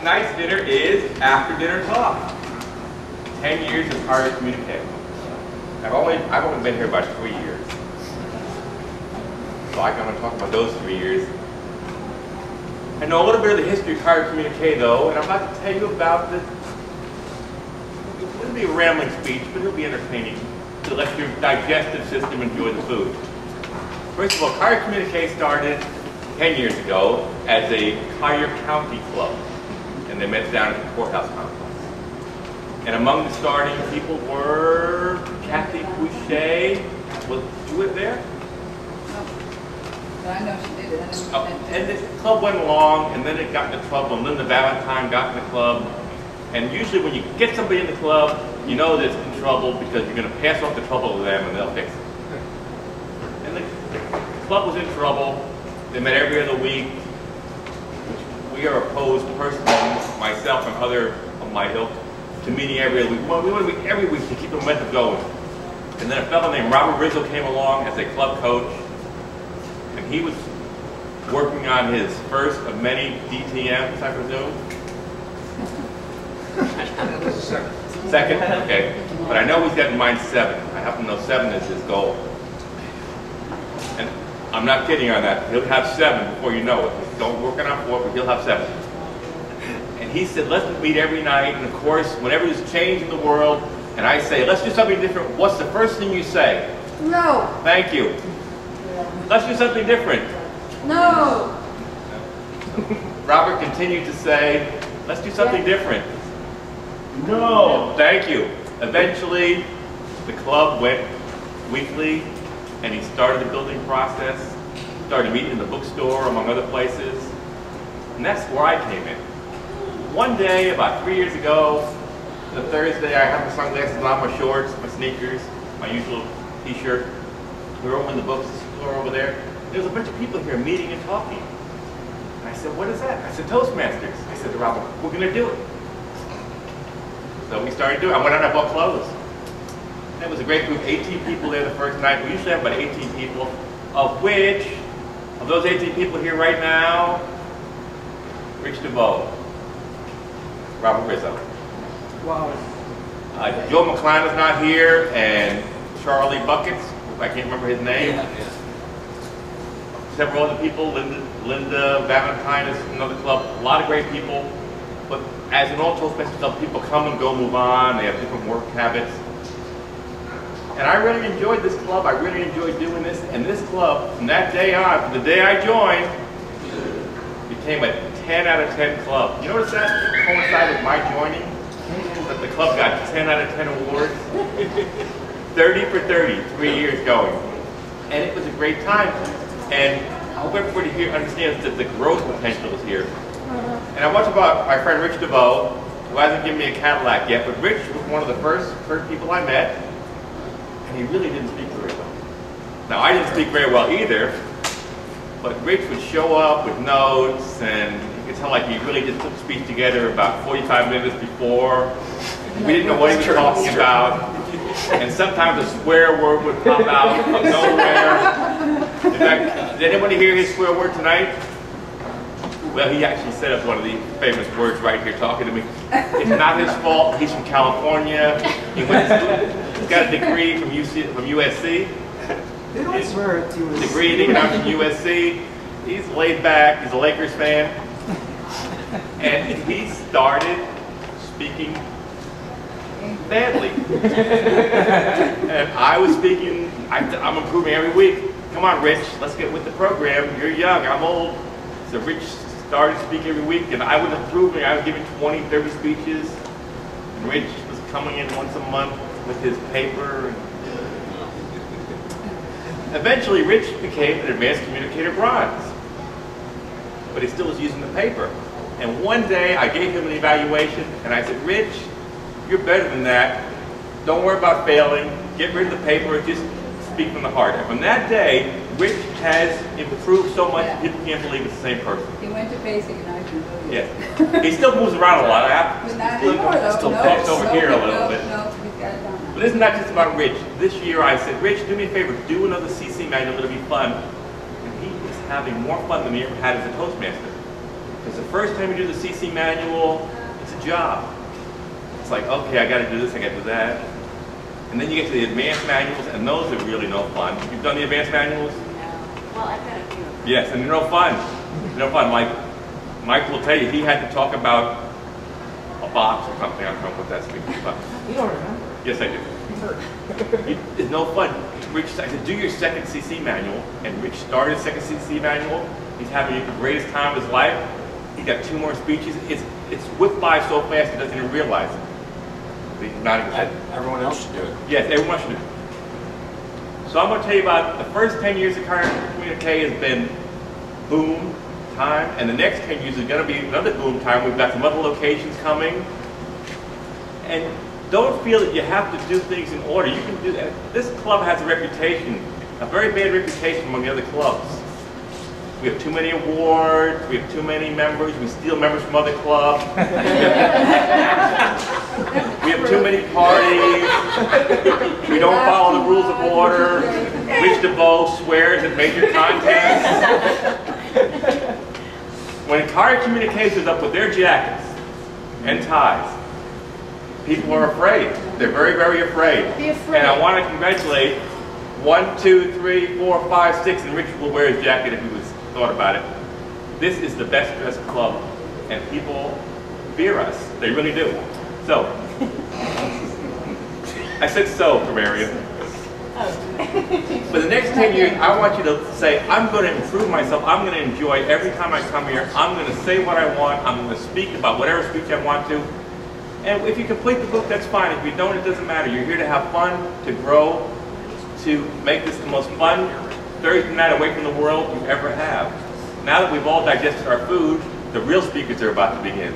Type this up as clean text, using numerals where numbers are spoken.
tonight's dinner is after dinner talk. 10 years of Higher Communique. I've only been here about 3 years. So I'm going to talk about those 3 years. I know a little bit of the history of Higher Communique though, and I'm about to tell you about this. It'll be a rambling speech, but it'll be entertaining to let your digestive system enjoy the food. First of all, Higher Communique started 10 years ago as a Collier County club, and they met down at the courthouse complex. And among the starting people were Kathy Boucher. Was Jewett there? No. But I know she did it. And the club went along, and then it got into trouble, and Linda Valentine got in the club. And usually when you get somebody in the club, you know that it's in trouble because you're going to pass off the trouble to them and they'll fix it. And the club was in trouble. They met every other week. We are opposed personally, myself and other of my ilk, to meeting every other week. We want to meet every week to keep the momentum going. And then a fellow named Robert Rizzo came along as a club coach, and he was working on his first of many DTMs, I presume. Second? Okay. But I know he's got in mind 7. I happen to know 7 is his goal. And I'm not kidding on that. He'll have 7 before you know it. Don't work on 4, but he'll have 7. And he said, let's meet every night. And of course, whenever there's change in the world, and I say, let's do something different, what's the first thing you say? No. Thank you. Let's do something different. No. Robert continued to say, let's do something different. No. Thank you. Eventually, the club went weekly, and he started the building process, started meeting in the bookstore, among other places. And that's where I came in. One day, about 3 years ago, the Thursday, I had my sunglasses on, my shorts, my sneakers, my usual t-shirt. We were over in the bookstore over there. There was a bunch of people here meeting and talking. And I said, what is that? I said, Toastmasters. I said to Robert, we're going to do it. So we started doing it. I went out and I bought clothes. And it was a great group, 18 people there the first night. We usually have about 18 people, of which, of those 18 people here right now, Rich DeVoe, Robert Rizzo. Wow. Joe McCloud is not here, and Charlie Buckets, I can't remember his name. Several other people, Linda Valentine is another club, a lot of great people. But as in all Toastmasters club, people come and go, move on, they have different work habits. And I really enjoyed this club, I really enjoyed doing this, and this club, from that day on, from the day I joined, became a 10 out of 10 club. You notice that coincided with my joining? That the club got 10 out of 10 awards. 30 for 30, 3 years going. And it was a great time. And I hope everybody here understands that the growth potential is here. And I watched about my friend Rich DeVoe, who hasn't given me a Cadillac yet, but Rich was one of the first people I met, and he really didn't speak very well. Now, I didn't speak very well either, but Rich would show up with notes, and you could tell like he really just put the speech together about 45 minutes before. We didn't know what he was talking about. And sometimes a swear word would pop out of nowhere. In fact, did anybody hear his swear word tonight? Well, he actually said it's one of the famous words right here talking to me. It's not his fault. He's from California. He's got a degree from USC. They don't swear at you. Degree in economics from USC. He's laid back. He's a Lakers fan. And he started speaking badly. And I was speaking, I'm improving every week. Come on, Rich, let's get with the program. You're young, I'm old. So Rich started speaking every week, and I was improving. I was giving 20, 30 speeches. And Rich was coming in once a month with his paper. Eventually, Rich became an advanced communicator bronze. But he still was using the paper. And one day, I gave him an evaluation, and I said, Rich, you're better than that. Don't worry about failing. Get rid of the paper. Just speak from the heart. And from that day, Rich has improved so much, people can't believe it's the same person. He went to basic and I can believe it. Yeah. He still moves around a lot. But not anymore, though. Still No, pops over here a little no, bit. No, he's got it down now. But it's not just about Rich. This year I said, Rich, do me a favor, do another CC manual, it'll be fun. And he is having more fun than he ever had as a Toastmaster. Because the first time you do the CC manual, it's a job. It's like, okay, I got to do this, I got to do that. And then you get to the advanced manuals, and those are really no fun. You've done the advanced manuals? No. Well, I've got a few. Yes, and they're no fun. They're no fun. Like, Mike will tell you, he had to talk about a box or something. I don't know what that's speaking about. You don't remember. Yes, I do. It's no fun. Rich, I said, do your second CC manual, and Rich started second CC manual. He's having the greatest time of his life. He got 2 more speeches. It's whipped by so fast he doesn't even realize it. He's not even. Everyone else should do it. Yes, everyone should do it. So I'm going to tell you about the first 10 years of Communique has been boom time, and the next 10 years is going to be another boom time. We've got some other locations coming, and don't feel that you have to do things in order. You can do that. This club has a reputation, a very bad reputation among the other clubs. We have too many awards, we have too many members, we steal members from other clubs. We have too many parties. We don't follow the rules of order. Rich DeVoe swears at major contests. When Carrier Communications up with their jackets and ties, people are afraid. They're very, very afraid. Be afraid. And I want to congratulate 1, 2, 3, 4, 5, 6, and Rich will wear his jacket if he was thought about it. This is the best dressed club, and people fear us. They really do. So, I said so, Camaria. For the next 10 years, I want you to say, I'm going to improve myself. I'm going to enjoy every time I come here. I'm going to say what I want. I'm going to speak about whatever speech I want to. And if you complete the book, that's fine. If you don't, it doesn't matter. You're here to have fun, to grow, to make this the most fun Thursday night away from the world you ever have. Now that we've all digested our food, the real speakers are about to begin.